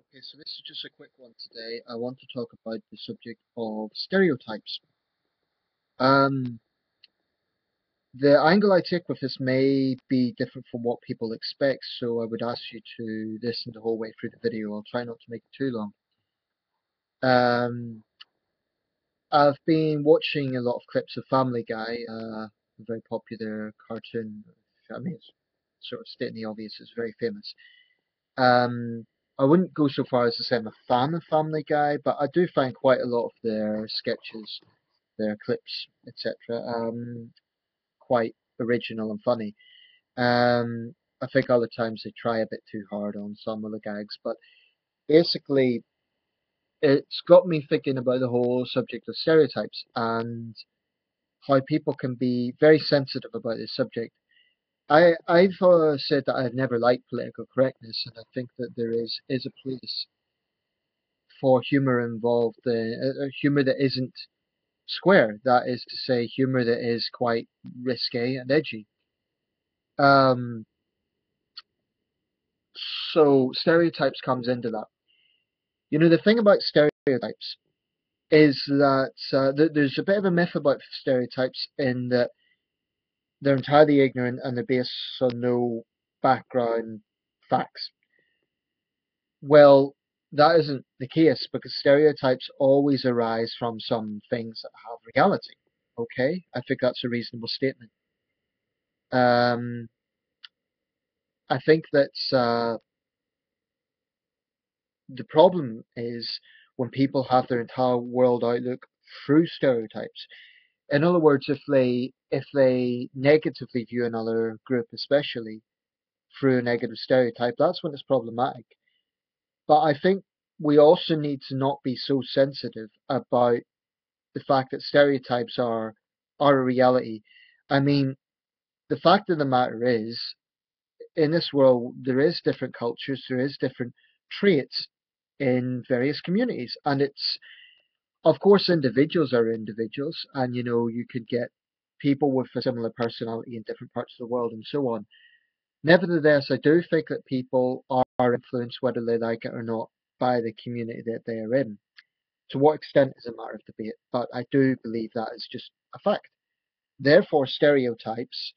Okay, so this is just a quick one today. I want to talk about the subject of stereotypes. Um, the angle I take with this may be different from what people expect, so I would ask you to listen the whole way through the video. I'll try not to make it too long. Um, I've been watching a lot of clips of Family Guy, a very popular cartoon. I mean, it's sort of stating the obvious, it's very famous. Um, I wouldn't go so far as to say I'm a fan of Family Guy, but I do find quite a lot of their sketches, their clips, etc., quite original and funny. I think other times they try a bit too hard on some of the gags, but basically, it's got me thinking about the whole subject of stereotypes and how people can be very sensitive about this subject. I've said that I've never liked political correctness, and I think that there is a place for humor involved, humor that isn't square. That is to say, humor that is quite risque and edgy. Um, so stereotypes comes into that. You know, the thing about stereotypes is that there's a bit of a myth about stereotypes in that they're entirely ignorant and they're based on no background facts. Well, that isn't the case because stereotypes always arise from some things that have reality. Okay, I think that's a reasonable statement. Um, I think that the problem is when people have their entire world outlook through stereotypes. In other words, if they negatively view another group, especially through a negative stereotype, that's when it's problematic. But I think we also need to not be so sensitive about the fact that stereotypes are a reality. I mean, the fact of the matter is, in this world, there is different cultures, there is different traits in various communities, and it's of course individuals are individuals, and you know you could get people with a similar personality in different parts of the world and so on. Nevertheless, I do think that people are influenced, whether they like it or not, by the community that they are in. To what extent is a matter of debate, but I do believe that is just a fact. Therefore, stereotypes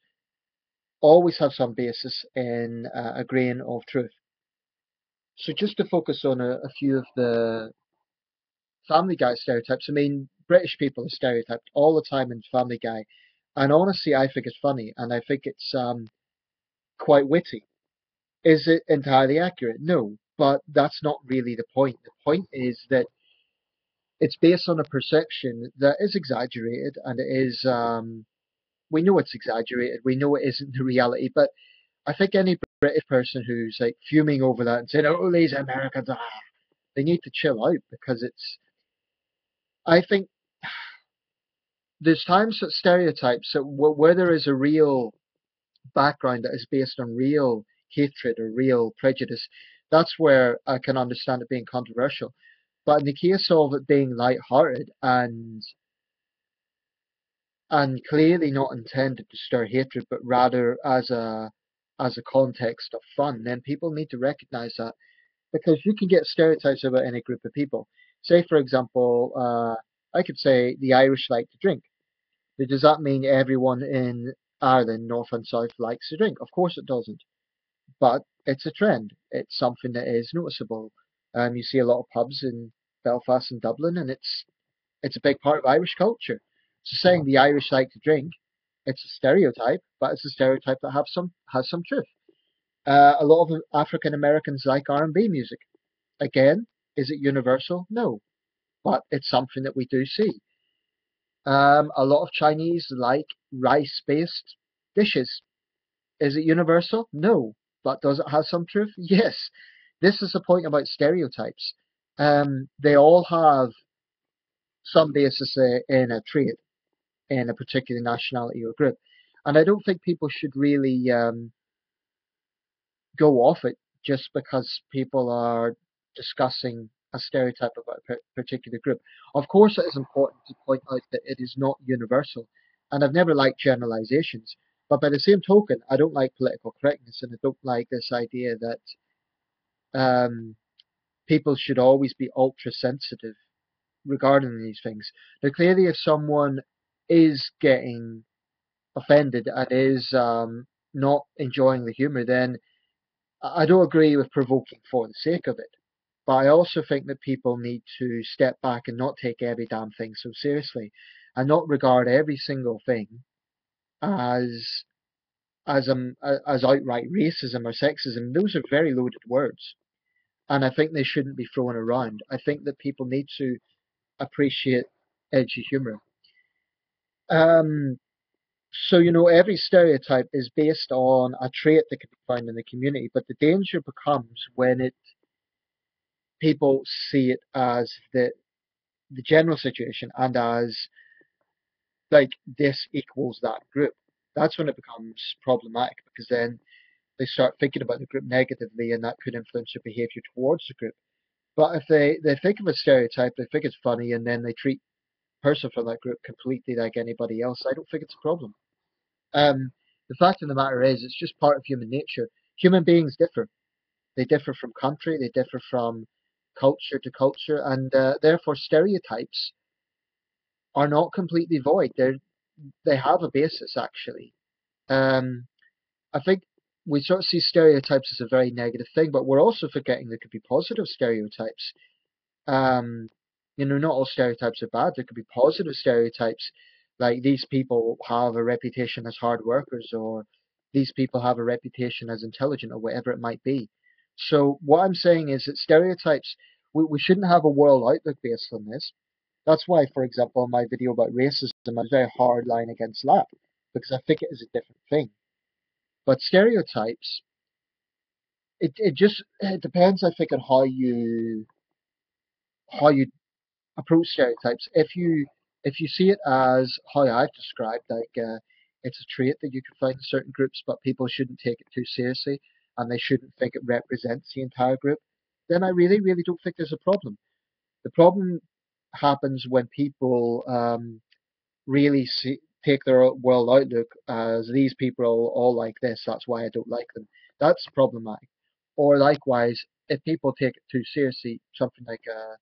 always have some basis in a grain of truth. So just to focus on a few of the Family Guy stereotypes, I mean, British people are stereotyped all the time in Family Guy, and honestly, I think it's funny, and I think it's quite witty. Is it entirely accurate? No, but that's not really the point. The point is that it's based on a perception that is exaggerated, and it is, we know it's exaggerated, we know it isn't the reality, but I think any British person who's like fuming over that and saying, "Oh, these Americans," they need to chill out because it's. I think there's times that stereotypes that where there is a real background that is based on real hatred or real prejudice, that's where I can understand it being controversial. But in the case of it being light-hearted and clearly not intended to stir hatred, but rather as a context of fun, then people need to recognize that because you can get stereotypes about any group of people. Say, for example, I could say the Irish like to drink. Does that mean everyone in Ireland, north and south, likes to drink? Of course it doesn't. But it's a trend. It's something that is noticeable. You see a lot of pubs in Belfast and Dublin, and it's a big part of Irish culture. So saying the Irish like to drink, it's a stereotype, but it's a stereotype that has some truth. A lot of African Americans like R&B music. Again, is it universal? No, but it's something that we do see. A lot of Chinese like rice-based dishes. Is it universal? No. But does it have some truth? Yes. This is the point about stereotypes. They all have some basis in a trait, in a particular nationality or group. And I don't think people should really go off it just because people are discussing a stereotype about a particular group. Of course, it is important to point out that it is not universal, and I've never liked generalizations. But by the same token, I don't like political correctness, and I don't like this idea that um, people should always be ultra sensitive regarding these things. Now, clearly, if someone is getting offended and is not enjoying the humor, then I don't agree with provoking for the sake of it. But I also think that people need to step back and not take every damn thing so seriously, and not regard every single thing as as outright racism or sexism. Those are very loaded words, and I think they shouldn't be thrown around. I think that people need to appreciate edgy humor. Um, so every stereotype is based on a trait that can be found in the community, but the danger becomes when it people see it as the general situation and as like this equals that group. That's when it becomes problematic because then they start thinking about the group negatively and that could influence their behavior towards the group. But if they think of a stereotype, they think it's funny, and then they treat a person from that group completely like anybody else, I don't think it's a problem. The fact of the matter is, it's just part of human nature. Human beings differ. They differ from country, they differ from culture to culture, and therefore stereotypes are not completely void. They have a basis actually. Um, I think we sort of see stereotypes as a very negative thing, but we're also forgetting there could be positive stereotypes. Um, not all stereotypes are bad. There could be positive stereotypes, like these people have a reputation as hard workers, or these people have a reputation as intelligent, or whatever it might be. So what I'm saying is that stereotypes, we shouldn't have a world outlook based on this. That's why, for example, in my video about racism, I was very hard line against that, because I think it is a different thing. But stereotypes, it depends, I think, on how you approach stereotypes. If you see it as how I've described, like it's a trait that you can find in certain groups, but people shouldn't take it too seriously, and they shouldn't think it represents the entire group, then I really, really don't think there's a problem. The problem happens when people really take their world outlook as these people are all like this, that's why I don't like them. That's problematic. Or likewise, if people take it too seriously, something like a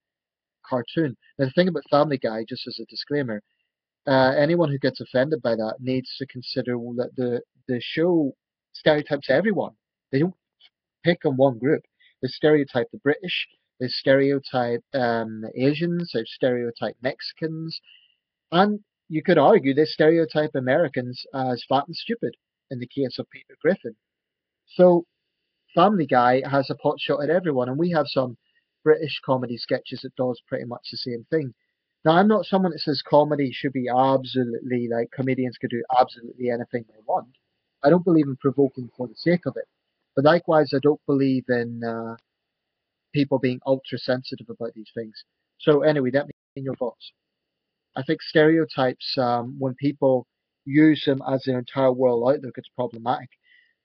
cartoon. Now, the thing about Family Guy, just as a disclaimer, anyone who gets offended by that needs to consider that the show stereotypes everyone. They don't pick on one group. They stereotype the British, they stereotype Asians, they stereotype Mexicans, and you could argue they stereotype Americans as fat and stupid in the case of Peter Griffin. So Family Guy has a pot shot at everyone, and we have some British comedy sketches that does pretty much the same thing. Now, I'm not someone that says comedy should be absolutely like comedians could do absolutely anything they want. I don't believe in provoking for the sake of it. But likewise, I don't believe in people being ultra sensitive about these things. So anyway, let me know your thoughts. I think stereotypes, when people use them as their entire world outlook, it's problematic.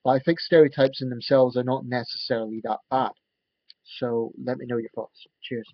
But I think stereotypes in themselves are not necessarily that bad. So let me know your thoughts. Cheers.